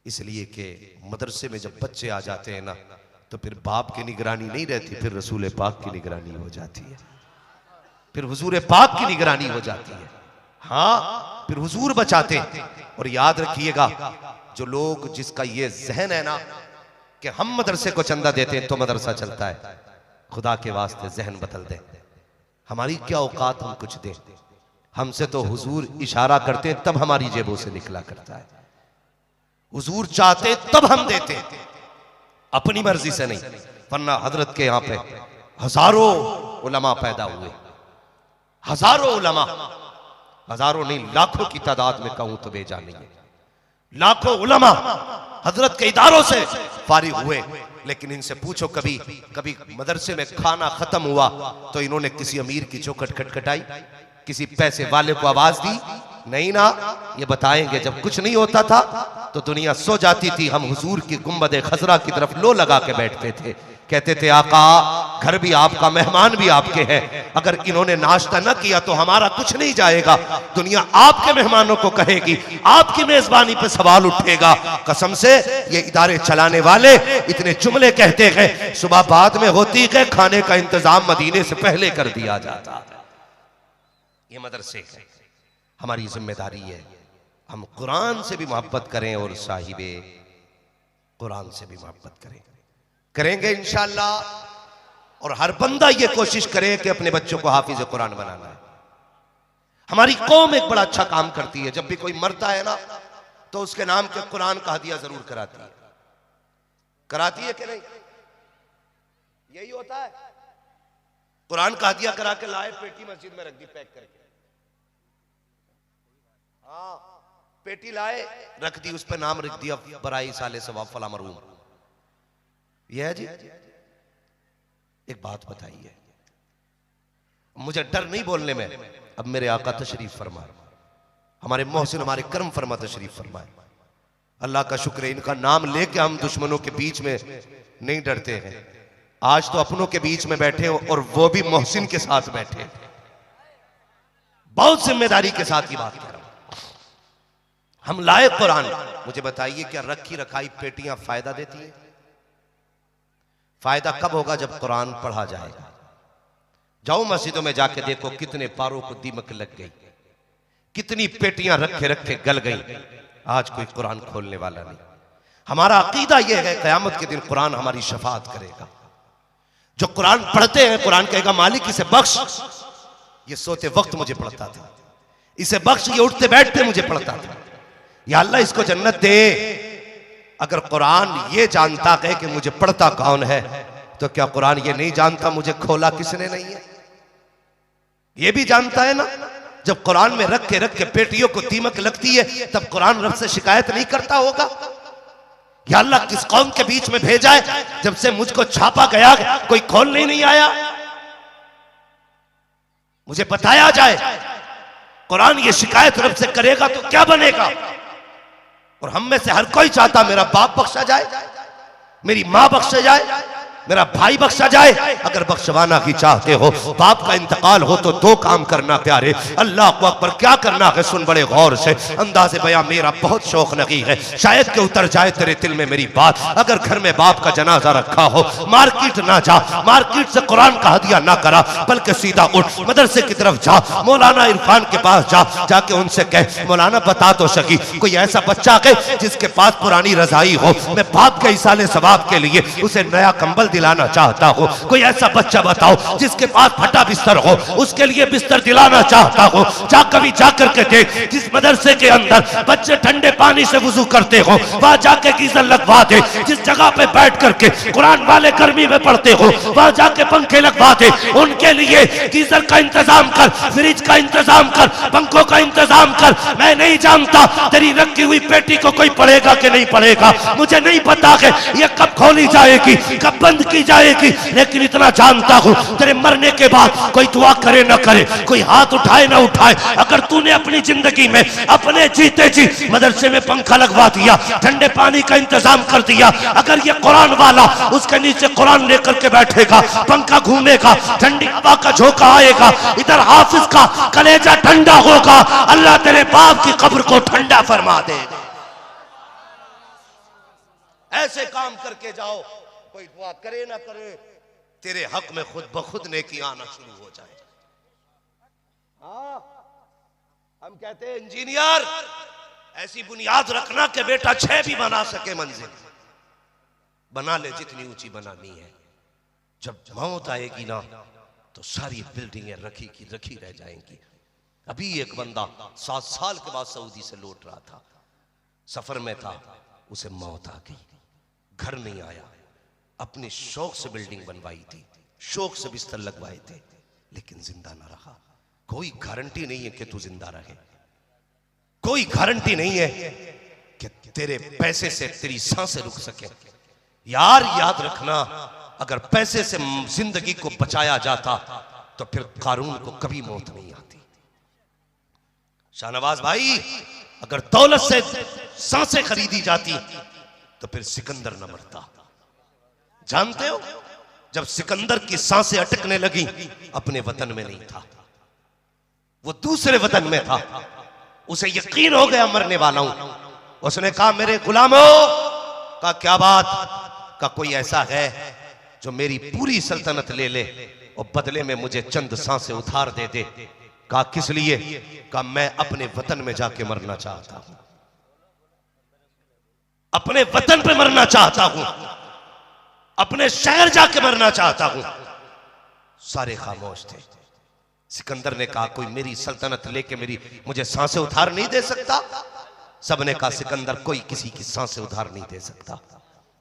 इसलिए कि मदरसे में जब बच्चे आ जाते हैं ना तो फिर बाप की निगरानी नहीं रहती, फिर रसूल पाक की निगरानी हो जाती है, फिर हुजूर पाक की निगरानी हो जाती है। हाँ, फिर हुजूर बचाते हैं। और याद रखिएगा, जो लोग जिसका ये जहन है ना कि हम मदरसे को चंदा देते हैं तो मदरसा चलता है, खुदा के वास्ते जहन बदल दे। हमारी क्या औकात हम कुछ दें, हमसे तो हुजूर इशारा करते हैं तब हमारी जेबों से निकला करता है। हुजूर चाहते तब हम देते, अपनी मर्जी से नहीं। वरना हजरत के यहां पे हजारों उलमा पैदा हुए, हजारों उलमा, हजारों नहीं लाखों की तादाद में कहूं तो बेजा नहीं है। लाखों उलमा हजरत के इदारों से फारिग हुए, लेकिन इनसे पूछो कभी कभी मदरसे में खाना खत्म हुआ तो इन्होंने किसी अमीर की चौखट खटखटाई, किसी पैसे वाले को आवाज दी? नहीं ना। ये बताएंगे जब कुछ नहीं होता था तो दुनिया सो जाती थी, हम हुजूर की गुंबद खजरा की तरफ लो लगा के बैठते थे, कहते थे आका घर भी आपका, मेहमान भी आपके हैं, अगर इन्होंने नाश्ता न किया तो हमारा कुछ नहीं जाएगा। दुनिया आपके मेहमानों को कहेगी, आपकी मेजबानी पे सवाल उठेगा। कसम से ये इदारे चलाने वाले इतने जुमले कहते हैं, सुबह बाद में होती है, खाने का इंतजाम मदीने से पहले कर दिया जाता। ये मदरसे हमारी जिम्मेदारी है, हम कुरान से भी मोहब्बत करें और साहिबे कुरान से भी मोहब्बत करेंगे इंशाअल्लाह। और हर बंदा ये कोशिश करे कि अपने बच्चों को हाफिज कुरान बनाना है। हमारी कौम एक बड़ा अच्छा काम करती है, जब भी कोई मरता है ना तो उसके नाम के कुरान का हदिया जरूर कराती है कि नहीं? यही होता है, कुरान का हदिया करा के लाए, पेटी मस्जिद में रख दी पैक करके। हाँ, पेटी लाए रख दी, उस पर नाम रख दिया बराई साले सवाब फला मरूम। यह है जी। एक बात बताइए, मुझे डर नहीं बोलने में, अब मेरे आका तशरीफ फरमा, हमारे मोहसिन हमारे कर्म फरमा तशरीफ फरमाए। अल्लाह का शुक्र है, इनका नाम लेके हम दुश्मनों के बीच में नहीं डरते हैं। आज तो अपनों के बीच में बैठे और वो भी मोहसिन के साथ बैठे। बहुत जिम्मेदारी के साथ की बात कर रहा हूं। हम लाए कुरान, मुझे बताइए क्या रखी रखाई पेटियां फायदा देती है? फायदा कब होगा? जब कुरान पढ़ा जाएगा। जाओ मस्जिदों में जाके देखो कितने पारों को दीमक लग गई, कितनी पेटियां रखे रखे गल गई। आज कोई कुरान खोलने वाला नहीं। हमारा अकीदा यह है क़यामत के दिन कुरान हमारी शफाअत करेगा। जो कुरान पढ़ते हैं, कुरान कहेगा मालिक इसे बख्श, ये सोते वक्त मुझे पढ़ता था, इसे बख्श, ये उठते बैठते मुझे पढ़ता था, या अल्लाह इसको जन्नत दे। अगर कुरान ये जानता है कि मुझे पढ़ता कौन है, तो क्या कुरान ये नहीं जानता मुझे खोला किसने नहीं है? ये भी जानता है ना। जब कुरान में रख के पेटियों को दीमक लगती है, तब कुरान रब से शिकायत नहीं करता होगा, या अल्लाह किस कौम के बीच में भेजा है, जब से मुझको छापा गया कोई खोलने नहीं आया। मुझे बताया जाए कुरान ये शिकायत रब से करेगा तो क्या बनेगा? और हम में से हर कोई चाहता मेरा बाप बख्शा जाए, मेरी मां बख्शा जाए, मेरा भाई बख्शा जाए। अगर बख्शवाना की चाहते हो, बाप का इंतकाल हो, तो दो काम करना प्यारे, अल्लाह को अकबर। क्या करना है सुन बड़े गौर से, अंदाज़े बयां मेरा बहुत शौक लगी है, शायद के उतर जाए तेरे दिल में मेरी बात। अगर घर में बाप का जनाजा रखा हो, मार्केट ना जा, मार्केट से कुरान का हदिया ना करा, बल्कि सीधा उठ मदरसे की तरफ जा, मौलाना इरफान के पास जा, जाके उनसे कह मौलाना बता तो सकी कोई ऐसा बच्चा है जिसके पास पुरानी रजाई हो, मैं बाप के इसाले सवाब के लिए उसे नया कंबल दिलाना चाहता हूँ। कोई ऐसा बच्चा बताओ जिसके पास फटा बिस्तर हो, उसके लिए बिस्तर दिलाना चाहता हूँ। जा कभी जाकर के देख, जिस मदरसे के अंदर बच्चे ठंडे पानी से वुजू करते हो, वहां जाके गीजर लगवा दे। जिस जगह पे बैठ करके कुरान वाले गर्मी में पढ़ते हो, वहां जाके पंखे लगवा दे। उनके लिए गीजर का इंतजाम कर, फ्रिज का इंतजाम कर, पंखों का इंतजाम कर। मैं नहीं जानता तेरी रखी हुई पेटी को कोई पढ़ेगा कि नहीं पढ़ेगा, मुझे नहीं पता है ये कब खोली जाएगी, कब बंद की जाएगी, लेकिन इतना जानता हूं तेरे मरने के बाद कोई दुआ करे ना करे, कोई हाथ उठाए ना उठाए, अगर तूने अपनी जिंदगी में अपने जीते जी मदरसे में पंखा लगवा दिया, ठंडे पानी का इंतजाम कर दिया, अगर ये कुरान वाला उसके नीचे कुरान लेकर के बैठेगा, पंखा घूमेगा, ठंडी हवा का झोंका आएगा, इधर हाफिज का कलेजा ठंडा होगा, अल्लाह तेरे बाप की कब्र को ठंडा फरमा देगा। ऐसे काम करके जाओ, कोई दुआ करे ना करे, तेरे हक में खुद ब खुद नेकी आना शुरू हो जाए। हाँ, हम कहते हैं इंजीनियर ऐसी बुनियाद रखना कि बेटा 6 भी बना सके, मंजिल बना ले जितनी ऊंची बनानी है। जब मौत आएगी ना तो सारी बिल्डिंगें रखी की रखी रह जाएंगी। अभी एक बंदा 7 साल के बाद सऊदी से लौट रहा था, सफर में था, उसे मौत आ गई, घर नहीं आया। अपने शौक से बिल्डिंग बनवाई थी, शौक से बिस्तर लगवाए थे, लेकिन जिंदा ना रहा। कोई गारंटी नहीं है कि तू जिंदा रहे, कोई गारंटी नहीं है कि तेरे पैसे से तेरी सांसें रुक सके। यार याद रखना, अगर पैसे से जिंदगी को बचाया जाता तो फिर कारून को कभी मौत नहीं आती। शाहनवाज भाई, अगर दौलत से सांसें खरीदी जाती तो फिर सिकंदर न मरता। जानते हो, जब सिकंदर की सांसें अटकने लगी, अपने वतन में नहीं था, वो दूसरे वतन में था। उसे यकीन हो गया मरने वाला हूं। उसने कहा मेरे गुलामों, का क्या बात, का कोई ऐसा है जो मेरी पूरी सल्तनत ले ले और बदले में मुझे चंद सांसें उधार दे दे। कहा किस लिए? कहा मैं अपने वतन में जाके मरना चाहता हूं, अपने वतन पे मरना चाहता हूं, अपने शहर जाके मरना चाहता हूं। सारे खामोश थे। सिकंदर ने कहा कोई मेरी सल्तनत लेके मुझे सांसें उधार नहीं दे सकता? सबने कहा सिकंदर कोई किसी की सांसें उधार नहीं दे सकता।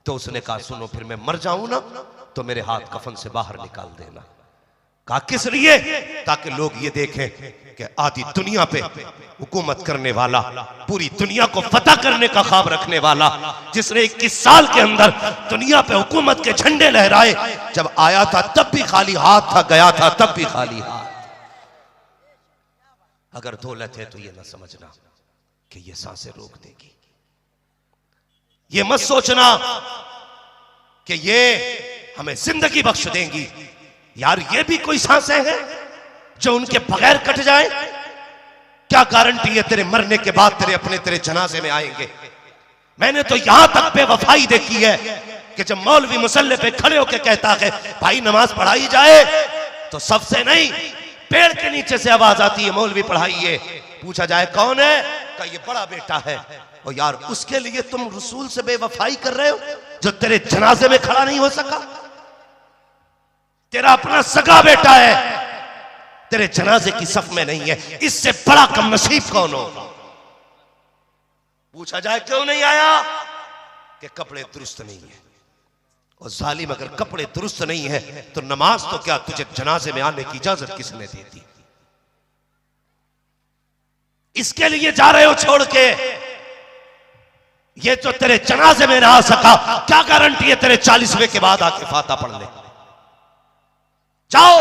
तो उसने कहा सुनो, फिर मैं मर जाऊं ना तो मेरे हाथ कफन से बाहर निकाल देना। कहा किस लिए? ताकि लोग ये देखें कि आधी दुनिया पे हुकूमत करने वाला, पूरी दुनिया को फतह करने का ख्वाब रखने वाला, जिसने 21 साल के अंदर दुनिया पे हुकूमत के झंडे लहराए, जब आया था तब भी खाली हाथ था, गया था तब भी खाली हाथ। अगर दौलत है तो ये ना समझना कि ये सांसें रोक देगी, ये मत सोचना कि ये हमें जिंदगी बख्श देंगी। यार ये भी कोई सांसें हैं जो उनके बगैर कट जाए? क्या गारंटी है तेरे मरने के बाद तेरे जनाजे में आएंगे? मैंने तो यहां तक बेवफाई देखी है कि जब मौलवी मुसल्ले पे खड़े होकर कहता है भाई नमाज पढ़ाई जाए, तो सबसे नहीं पेड़ के नीचे से आवाज आती है मौलवी पढ़ाइए। पूछा जाए कौन है? का ये बड़ा बेटा है। और यार उसके लिए तुम रसूल से बेवफाई कर रहे हो जो तेरे जनाजे में खड़ा नहीं हो सका। तेरा अपना सगा बेटा है, तेरे जनाजे की सफ में नहीं है, इससे बड़ा कम नसीब कौन होगा? पूछा जाए क्यों नहीं आया? कि कपड़े दुरुस्त नहीं है। और जालिम अगर कपड़े दुरुस्त नहीं है तो नमाज तो क्या, तुझे जनाजे में आने की इजाजत किसने दे दी? इसके लिए जा रहे हो छोड़ के? ये तो तेरे जनाजे में ना आ सका, क्या गारंटी है तेरे 40वें के बाद आके फाता पढ़ ले? जाओ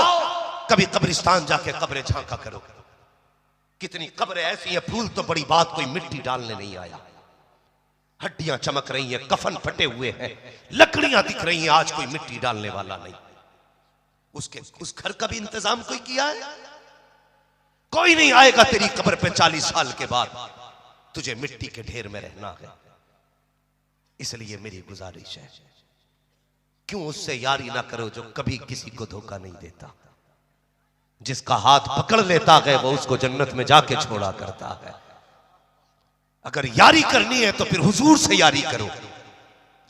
कभी कब्रिस्तान जाके कब्रें झांका करो, कितनी कब्रें ऐसी हैं, फूल तो बड़ी बात, कोई मिट्टी डालने नहीं आया। हड्डियां चमक रही हैं, कफन फटे हुए हैं, लकड़ियां दिख रही हैं, आज कोई मिट्टी डालने वाला नहीं। उस घर का भी इंतजाम कोई किया है? कोई नहीं आएगा तेरी कब्र पे 40 साल के बाद, तुझे मिट्टी के ढेर में रहना है। इसलिए मेरी गुजारिश है, क्यों उससे यारी ना करो जो कभी किसी को धोखा नहीं देता। जिसका हाथ पकड़ लेता है वो उसको जन्नत में जाके छोड़ा करता है। अगर यारी करनी है तो फिर हुजूर से यारी करो,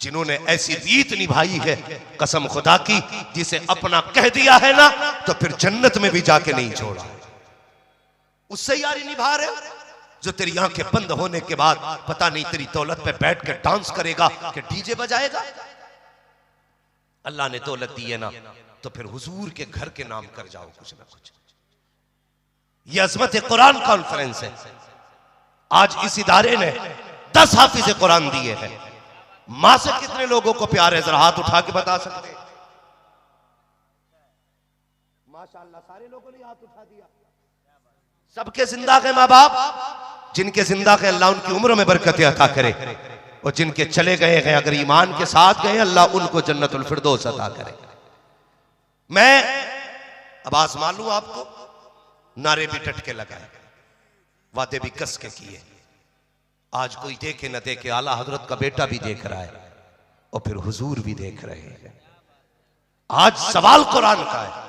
जिन्होंने ऐसी रीत निभाई है कसम खुदा की, जिसे अपना कह दिया है ना तो फिर जन्नत में भी जाके नहीं छोड़ा। उससे यारी निभा रहे हो जो तेरी आंखें बंद होने के बाद पता नहीं तेरी दौलत पे बैठ के डांस करेगा कि डीजे बजाएगा। अल्लाह ने दौलत दी है ना तो फिर हुजूर के घर के नाम कर जाओ कुछ ना कुछ। ये अजमत कुरान कॉन्फ्रेंस है। आज इस इदारे ने 10 हाफिज कुरान दिए हैं। मां से कितने लोगों को प्यार है, जरा हाथ उठा के बता सकते हैं? माशाअल्लाह सारे लोगों ने हाथ उठा दिया। सबके जिंदा के माँ बाप, जिनके जिंदा के अल्लाह उनकी उम्र में बरकत अता करे, और जिनके चले गए हैं अगर ईमान के साथ गए अल्लाह उनको जन्नतुल फिरदौस अता करे। मैं अब आजमा लूं आपको, नारे भी टटके लगाए, वादे भी कस के किए। आज कोई देखे न देखे, आला हजरत का बेटा भी देख रहा है, और फिर हुजूर भी देख रहे हैं। आज सवाल कुरान का है,